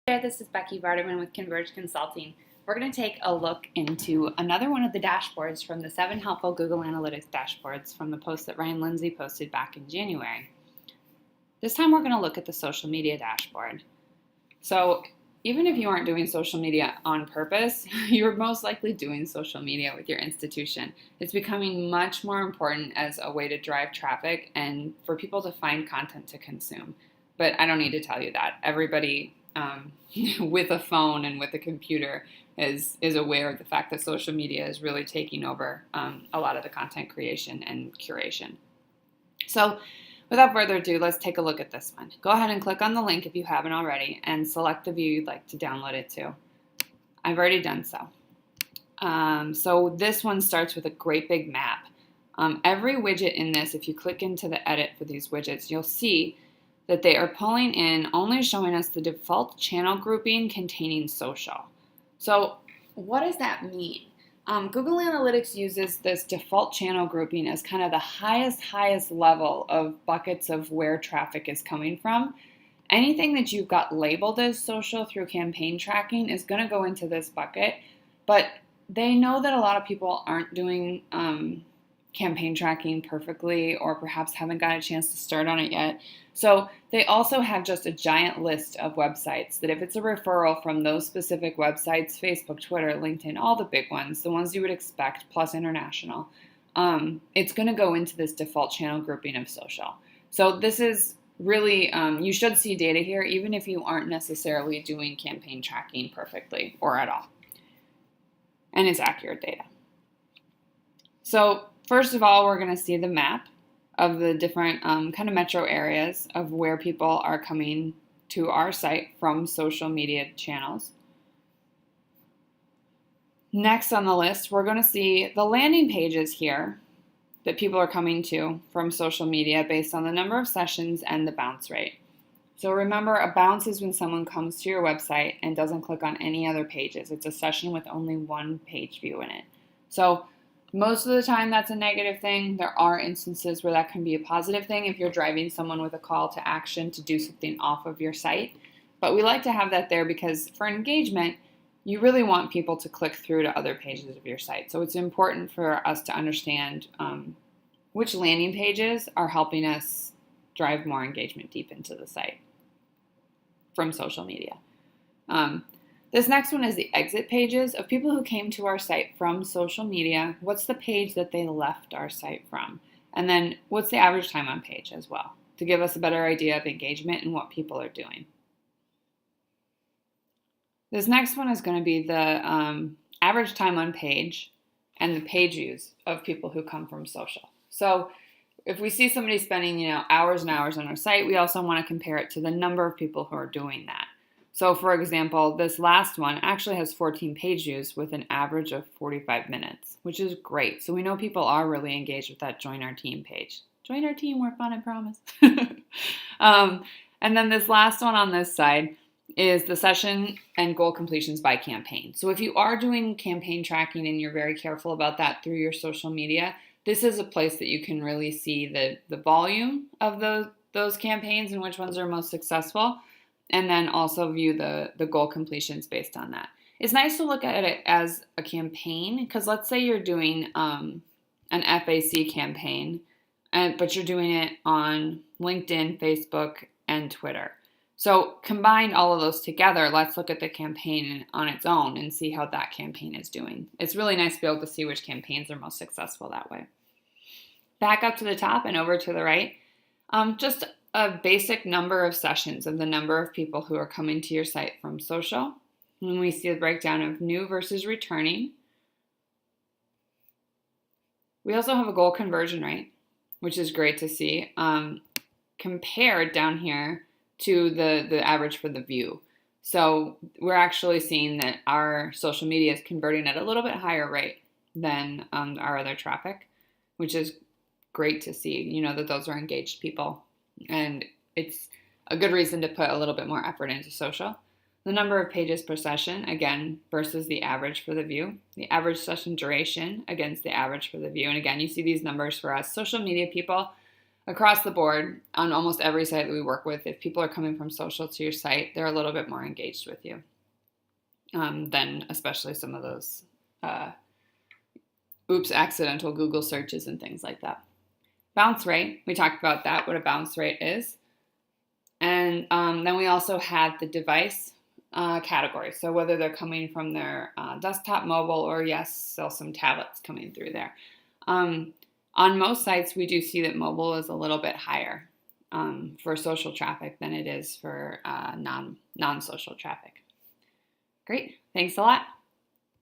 There, this is Becky Vardaman with Converge Consulting. We're going to take a look into another one of the dashboards from the 7 helpful Google Analytics dashboards from the post that Ryan Lindsay posted back in January. This time we're going to look at the social media dashboard. So even if you aren't doing social media on purpose, you're most likely doing social media with your institution. It's becoming much more important as a way to drive traffic and for people to find content to consume. But I don't need to tell you that. Everybody with a phone and with a computer is aware of the fact that social media is really taking over a lot of the content creation and curation. So without further ado, let's take a look at this one. Go ahead and click on the link if you haven't already and select the view you'd like to download it to. I've already done so. So this one starts with a great big map. Every widget in this, if you click into the edit for these widgets, you'll see that they are pulling in, only showing us the default channel grouping containing social. So what does that mean? Google Analytics uses this default channel grouping as kind of the highest level of buckets of where traffic is coming from. Anything that you've got labeled as social through campaign tracking is going to go into this bucket, but they know that a lot of people aren't doing campaign tracking perfectly or perhaps haven't got a chance to start on it yet. So they also have just a giant list of websites that if it's a referral from those specific websites, Facebook, Twitter, LinkedIn, all the big ones, the ones you would expect, plus international, it's going to go into this default channel grouping of social. So this is really, you should see data here even if you aren't necessarily doing campaign tracking perfectly or at all. And it's accurate data. So first of all, we're going to see the map of the different kind of metro areas of where people are coming to our site from social media channels. Next on the list, we're going to see the landing pages here that people are coming to from social media based on the number of sessions and the bounce rate. So remember, a bounce is when someone comes to your website and doesn't click on any other pages. It's a session with only one page view in it. So most of the time that's a negative thing. There are instances where that can be a positive thing if you're driving someone with a call to action to do something off of your site. But we like to have that there because for engagement, you really want people to click through to other pages of your site. So it's important for us to understand which landing pages are helping us drive more engagement deep into the site from social media. This next one is the exit pages of people who came to our site from social media. What's the page that they left our site from? And then what's the average time on page as well, to give us a better idea of engagement and what people are doing. This next one is going to be the average time on page and the page views of people who come from social. So if we see somebody spending, hours and hours on our site, we also want to compare it to the number of people who are doing that. So for example, this last one actually has 14 page views with an average of 45 minutes, which is great. So we know people are really engaged with that Join Our Team page. Join our team, we're fun, I promise. And then this last one on this side is the session and goal completions by campaign. So if you are doing campaign tracking and you're very careful about that through your social media, this is a place that you can really see the volume of those campaigns and which ones are most successful. And then also view the goal completions based on that. It's nice to look at it as a campaign because let's say you're doing an FAC campaign, but you're doing it on LinkedIn, Facebook, and Twitter. So combine all of those together, let's look at the campaign on its own and see how that campaign is doing. It's really nice to be able to see which campaigns are most successful that way. Back up to the top and over to the right, just a basic number of sessions of the number of people who are coming to your site from social. And we see the breakdown of new versus returning. We also have a goal conversion rate, which is great to see, compared down here to the average for the view. So we're actually seeing that our social media is converting at a little bit higher rate than our other traffic, which is great to see, that those are engaged people. And it's a good reason to put a little bit more effort into social. The number of pages per session, again, versus the average for the view. The average session duration against the average for the view. And again, you see these numbers for us social media people. across the board, on almost every site that we work with, if people are coming from social to your site, they're a little bit more engaged with you than especially some of those accidental Google searches and things like that. Bounce rate, we talked about that, what a bounce rate is. And then we also have the device category. So whether they're coming from their desktop, mobile, or yes, still some tablets coming through there. On most sites, we do see that mobile is a little bit higher for social traffic than it is for non-social traffic. Great, thanks a lot.